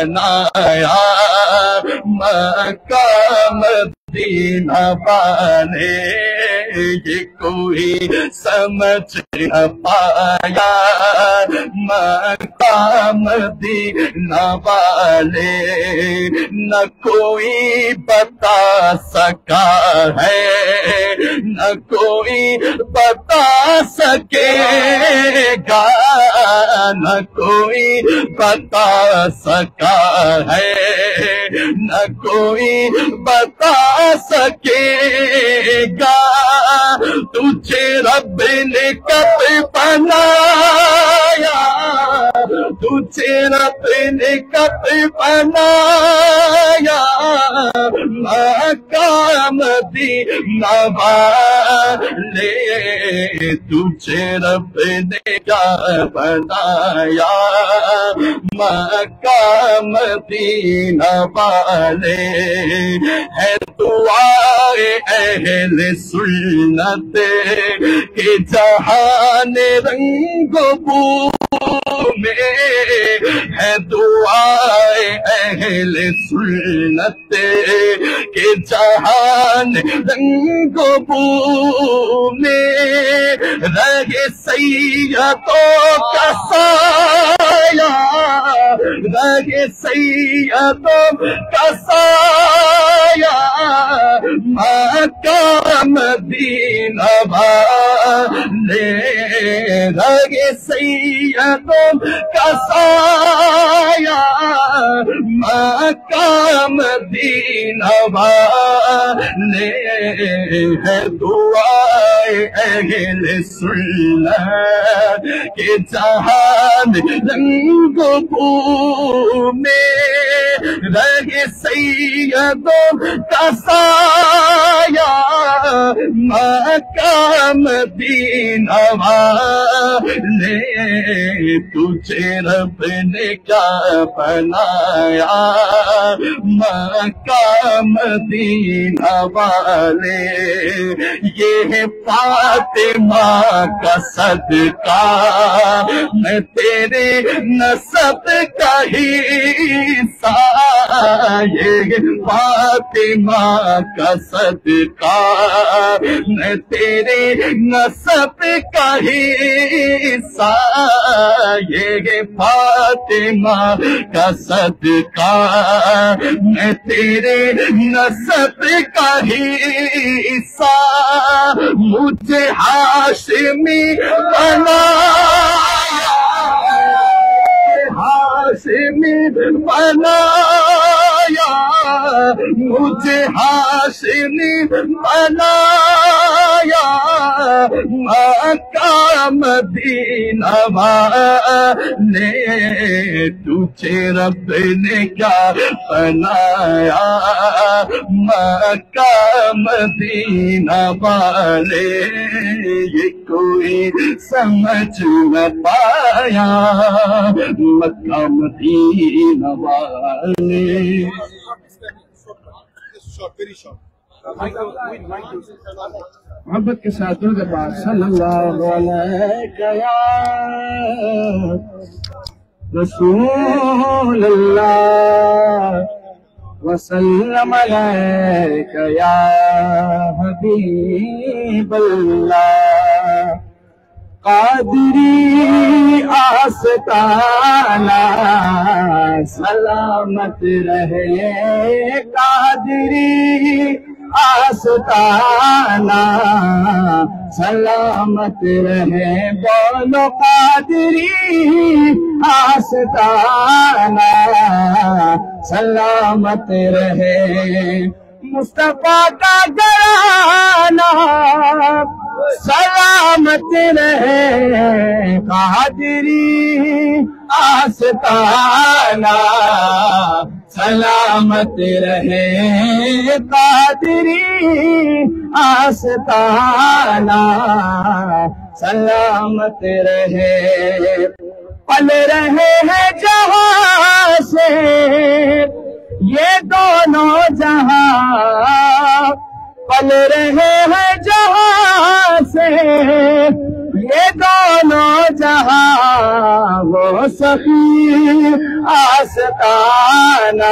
بنایا مکہ مدینہ والے یہ کوئی سمجھ نہ پایا مکہ مدینہ والے نہ کوئی بتا سکا ہے نہ کوئی بتا سکے گا نہ کوئی بتا سکا ہے نہ کوئی بتا سکے گا تجھے رب نے کب بنایا تجھے رب نے کب بنایا مکہ مدینہ والے تجھے رب نے کیا بنایا مکہ مدینہ والے ہے دعائے اہل سنت کہ جہان رنگ بو میں ہے دعائے اہل سنت کہ جہان رنگ بو میں رہے سیدوں کا سایہ رہے سیدوں کا سایہ مکہ مدینہ والے رہے سیدوں کا سایہ مکہ مدینہ والے ہے دعائے اہل سنت کہ جہان رنگ بو میں رہے سیدوں کا سایہ مکہ مدینہ والے تجھے رب نے کیا بنایا مکہ مدینہ والے یہ ہے فاطمہ کا صدقہ میں تیرے نسب کا حصہ یہ ہے فاطمہ کا صدقہ میں تیرے نسب کا حصہ یہ ہے فاطمہ کا صدقہ میں تیرے نسب کا حصہ مجھے ہاشمی بنایا ہاشمی بنایا مجھے ہاشمی بنایا مکہ مدینہ والے تجھے رب نے کیا بنایا مکہ مدینہ والے یہ کوئی سمجھ نہ پایا مکہ مدینہ والے محبت کے ساتھ درود پاک صلی اللہ علیہ یا رسول اللہ وسلم علیک یا حبیب اللہ قادری آستانہ سلامت رہے قادری آستانہ سلامت رہے بولو قادری آستانہ سلامت رہے مصطفیٰ کا گھرانہ سلامت رہے قادری آستانہ سلامت رہے قادری آستانہ سلامت رہے پل رہے ہیں جہاں سے یہ دونوں جہاں پل رہے ہیں جہاں سے یہ دونوں جہاں وہ سخی آستانہ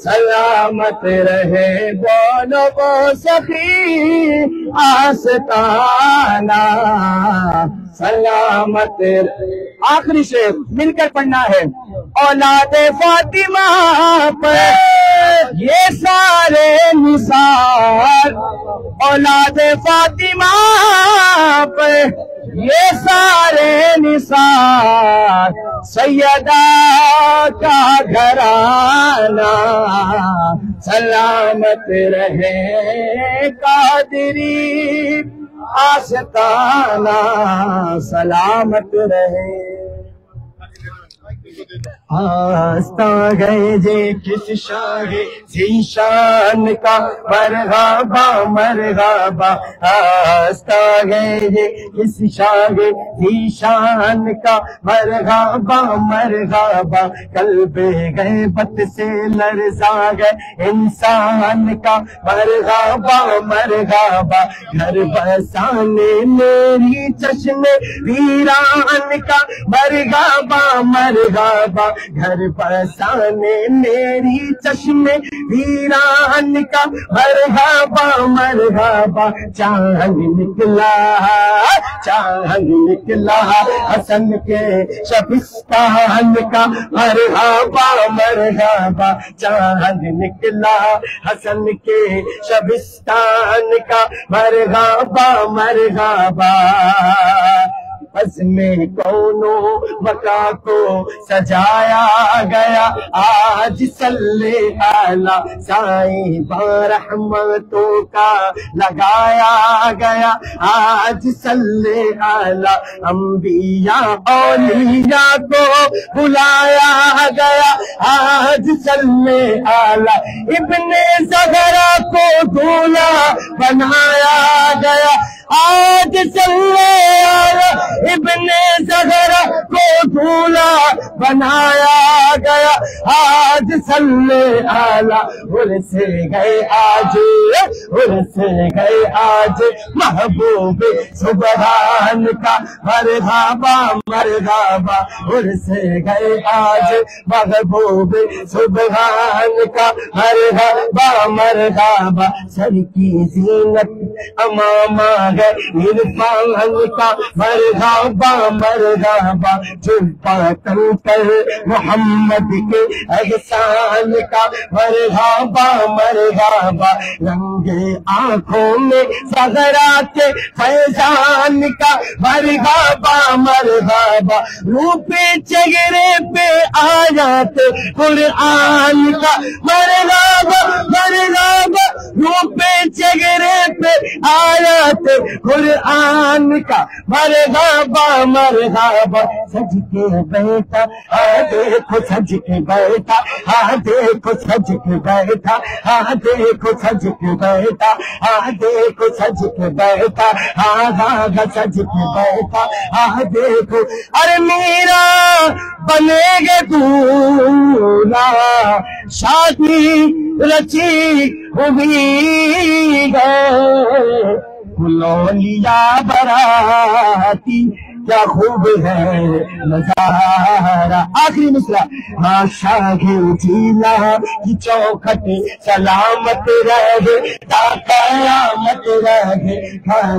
سلامت رہے بولو وہ سخی آستانہ سلامت رہے. آخری شعر مل کر پڑھنا ہے. اولاد فاطمہ پر یہ سارے نثار، اولاد فاطمہ پر یہ سارے نثار، سیدہ کا گھرانہ سلامت رہے قادری آستانہ سلامت رہے. آستان گئے جے کس شاہ ذیشان کا مرحبا مرحبا، آستان گئے جے کس شاہ ذیشان کا مرحبا مرحبا، قلب غیبت سے لرزا گئے انسان کا مرحبا مرحبا، گھر بسانے میری چشم ویران کا مرحبا مرحبا، گھر بسانے میری چشم ویران کا مرحبا مرحبا. چاند نکلا چاند نکلا حسن کے شبستان کا مرحبا مرحبا، چاند نکلا حسن کے شبستان کا مرحبا مرحبا. میں کونوں مکا کو سجایا گیا آج صلی اعلی، سائیں برحمتوں کا لگایا گیا آج صلی اعلی، انبیاء اولیاء کو بلایا گیا آج صلی اعلی، ابن زہرا کو دولہا بنایا گیا آج صلی اعلی، ابن زہرا کو دولہا بنایا گیا آج صلی اعلی. عرس گئے آج عرس گئے آج محبوب سبحان کا مرحبا مرحبا، عرس گئے آج محبوب سبحان کا مرحبا مرحبا. سر کی زینت امامہ ہے عرفان کا مرحبا مرحبا، جھپا تن کر محمد کے احسان کا مرحبا مرحبا، رنگے آنکھوں میں زہرا کے فیضان کا مرحبا مرحبا، روپ چہرے پہ آیات قرآن کا مرحبا مرحبا، روپ چہرے پہ آیات قرآن کا مرحبا مرحبا. سج کے بیٹھا دیکھو سج کے بیٹھا، ہاں دیکھو سج کے بیٹھا، ہاں دیکھو سج کے بیٹھا، ہاں دیکھو سج کے بیٹھا، ہاں ہاں سج کے بیٹھا، ہاں دیکھو. ارے میرا بنے گے دولہا شادی رچی ہوئی ہے، لولیا براتی کیا خوب ہے نظارہ. آخری مصرع. ہاں شاہ جیلا کی چوکھٹ سلامت رہے تا قیامت رہے، شاہ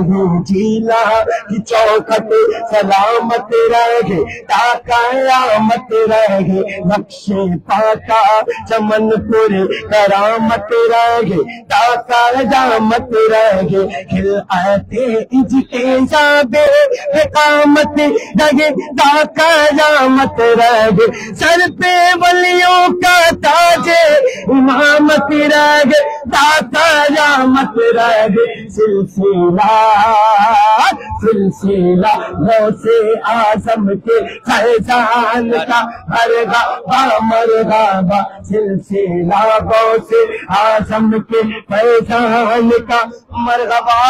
جیلا کی چوکھٹ سلامت رہے تا قیامت رہے، نقش پاکا چمن پور کرامت رہے تا قیامت رہے، کھل آتے اجتذاب اقامت رہے تا قیامت رہے، سر پہ ولیوں کا تاج امامت رہے تا قیامت رہے، سلسلہ سلسلہ غوث اعظم کے فیضان کا مرحبا مرحبا، سلسلہ غوث اعظم کے فیضان کا مرحبا.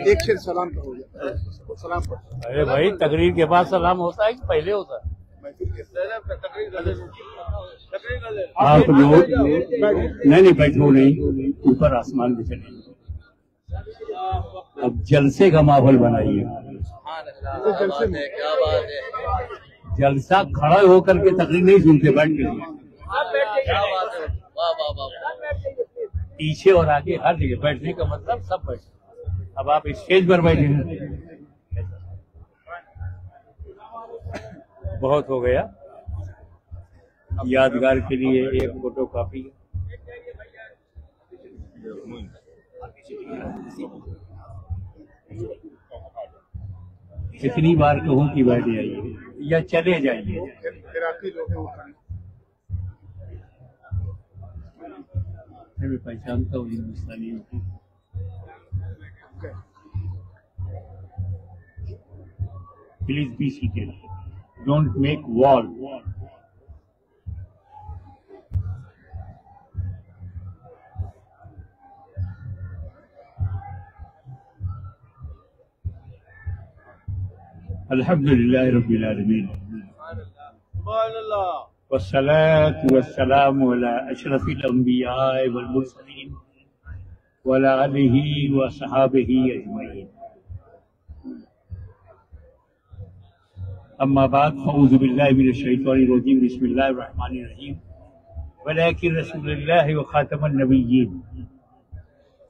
ایک شیر سلام ہو گیا. سلام. ارے بھائی تقریر کے بعد سلام ہوتا ہے کہ پہلے ہوتا ہے؟ آپ لوگ نہیں بیٹھو نہیں، اوپر آسمان میں چلیں، اب جلسے کا ماحول بنائیے. جلسہ کھڑا ہو کر کے تقریر نہیں سنتے، بیٹھ کے پیچھے اور آگے ہر جگہ بیٹھنے کا مطلب سب بیٹھے. اب آپ اسٹیج پر بیٹھے ہیں، بہت ہو گیا. یادگار کے لیے ایک فوٹو کاپی. کتنی بار کہوں کہ بیٹھ جائیے یا چلے جائیے. میں پہچانتا ہوں ہندوستانیوں کو. Please be seated, don't make wall. الحمدللہ رب العالمین، والصلاة والسلام على اشرف الانبیاء والمرسلین وعلى آلہ وصحابہ اجمعین. اما بعد، فاعوذ باللہ من الشیطان الرجیم، بسم اللہ الرحمن الرحیم. ولکن رسول اللہ وخاتم النبیین،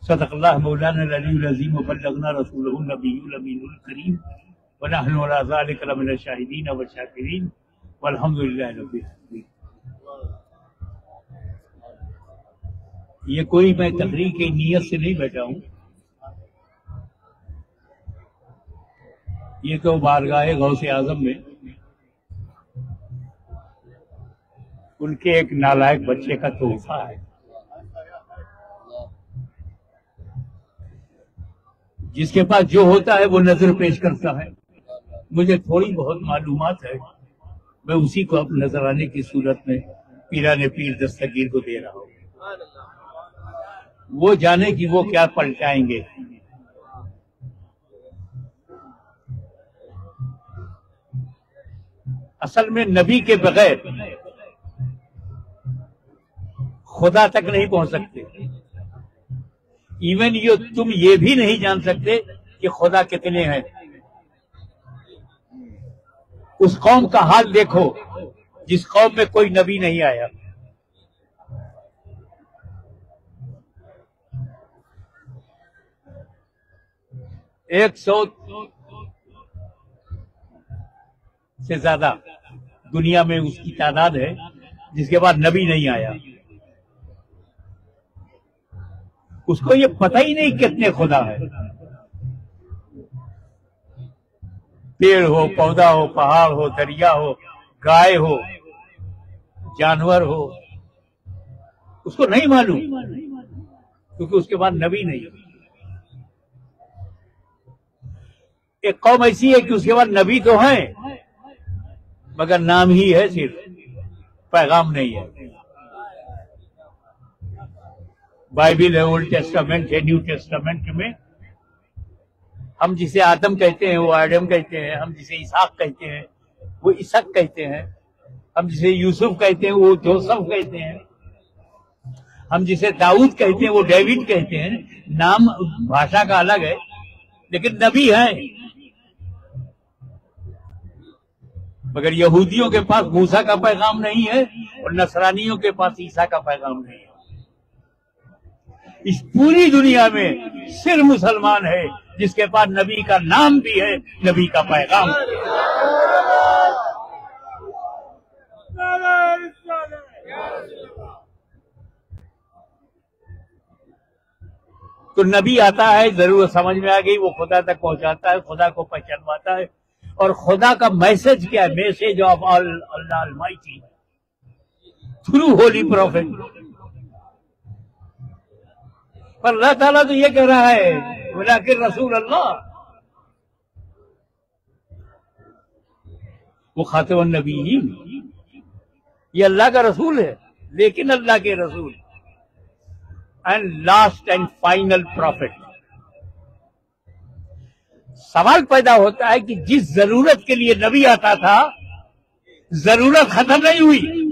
صدق اللہ مولانا العلی العظیم وبلغنا رسولہ النبی الامین الکریم، ونحن على ذلك لمن الشاهدين والشاكرين والحمد لله رب العالمين. یہ کوئی میں تقریر کی نیت سے نہیں بیٹھا ہوں، یہ تو بارگاہ غوث اعظم میں ان کے ایک نالائق بچے کا تحفہ ہے، جس کے پاس جو ہوتا ہے وہ نظر پیش کرتا ہے. مجھے تھوڑی بہت معلومات ہے، میں اسی کو اب نظرانے کی صورت میں پیران پیر دستگیر کو دے رہا ہوں. وہ جانے کہ وہ کیا پلٹائیں گے. اصل میں نبی کے بغیر خدا تک نہیں پہنچ سکتے. ایون تم یہ بھی نہیں جان سکتے کہ خدا کتنے ہیں. اس قوم کا حال دیکھو جس قوم میں کوئی نبی نہیں آیا. ایک 100 سے زیادہ دنیا میں اس کی تعداد ہے جس کے بعد نبی نہیں آیا. اس کو یہ پتہ ہی نہیں کتنے خدا ہے. پیڑ ہو، پودا ہو، پہاڑ ہو، دریا ہو، گائے ہو، جانور ہو، اس کو نہیں معلوم کیونکہ اس کے بعد نبی نہیں. ایک قوم ایسی ہے کہ اس کے بعد نبی تو ہیں مگر نام ہی ہے، صرف پیغام نہیں ہے. بائبل ہے، اولڈ ٹیسٹامنٹ ہے، نیو ٹیسٹامنٹ میں ہم جسے آدم کہتے ہیں وہ آدم کہتے ہیں، ہم جسے اسحاق کہتے ہیں وہ اسحاق کہتے ہیں، ہم جسے یوسف کہتے ہیں وہ جوسف کہتے ہیں، ہم جسے داؤد کہتے ہیں وہ ڈیوڈ کہتے ہیں. نام بھاشا کا الگ ہے لیکن نبی ہیں. مگر یہودیوں کے پاس موسیٰ کا پیغام نہیں ہے اور نصرانیوں کے پاس عیسیٰ کا پیغام نہیں ہے. اس پوری دنیا میں صرف مسلمان ہے جس کے پاس نبی کا نام بھی ہے، نبی کا پیغام. تو نبی آتا ہے، ضرورت سمجھ میں آ گئی، وہ خدا تک پہنچاتا ہے، خدا کو پہچانواتا ہے. اور خدا کا میسج کیا ہے؟ Message of Allah Almighty through holy prophet. پر اللہ تعالیٰ تو یہ کہہ رہا ہے ولیکن رسول اللہ، وہ خاتم النبیین، یہ اللہ کا رسول ہے لیکن اللہ کے رسول and last and final prophet. سوال پیدا ہوتا ہے کہ جس ضرورت کے لیے نبی آتا تھا ضرورت ختم نہیں ہوئی.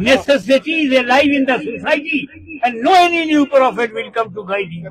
Necessity is alive in the society and no any new prophet will come to guide you.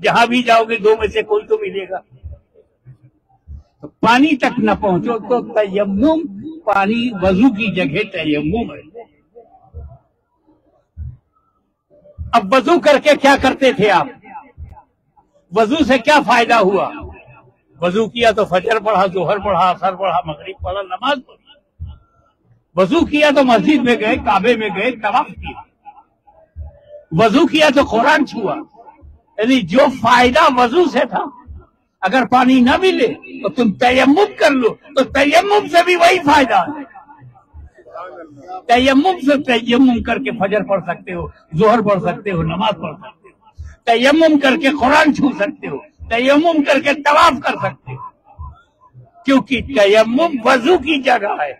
جہاں بھی جاؤ گے 2 میں سے کوئی تو ملے گا. تو پانی تک نہ پہنچو تو تیمم، پانی وضو کی جگہ تیمم ہے. اب وضو کر کے کیا کرتے تھے آپ؟ وضو سے کیا فائدہ ہوا؟ وضو کیا تو فجر پڑھا، ظہر پڑھا، عصر پڑھا، مغرب پڑھا، نماز پڑھی. وضو کیا تو مسجد میں گئے، کعبے میں گئے، طواف کیا. وضو کیا تو قرآن چھوا. یعنی جو فائدہ وضو سے تھا، اگر پانی نہ ملے تو تم تیمم کر لو، تو تیمم سے بھی وہی فائدہ ہے. تیمم سے تیمم کر کے فجر پڑھ سکتے ہو، ظہر پڑھ سکتے ہو، نماز پڑھ سکتے ہو. تیمم کر کے قرآن چھو سکتے ہو، تیمم کر کے طواف کر سکتے ہو. کیونکہ تیمم وضو کی جگہ ہے.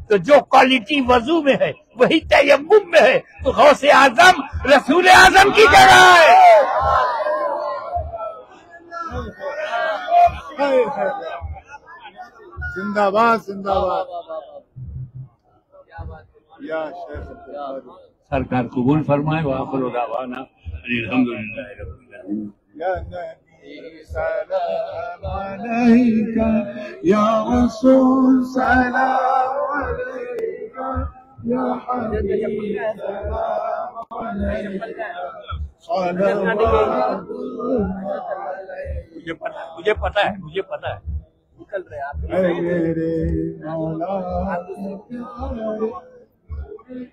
تو جو کوالٹی وضو میں ہے وہی تیمم میں ہے. تو غوث اعظم رسول اعظم کی جگہ ہے. زندہ باد، زندہ باد. یا شیخ عبدالقادر. سرکار قبول فرمائے. وآخر دعوانا الحمدللہ رب العالمین. یا نبی سلام علیکہ، یا رسول سلام علیکہ، یا حبیب سلام علیکہ، صلوات مجھے پتا ہے نکل رہے آپ. اے میرے مولا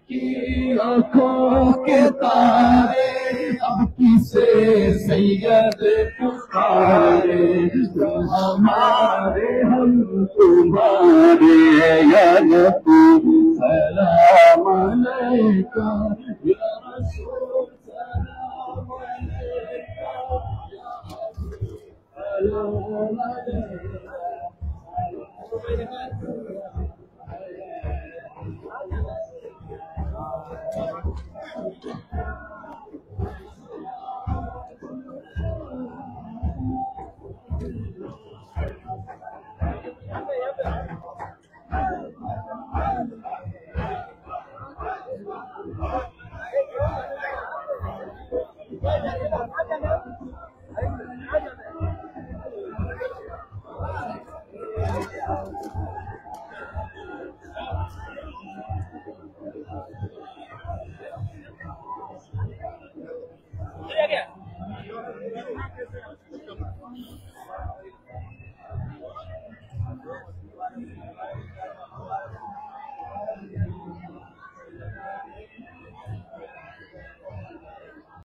کی آنکھوں کے تارے، اب کسے سید پکارے، تم ہمارے ہم تمہارے، یا نبی سلام علیکہ، یا رسول سلام علیکہ، سلام علیکہ.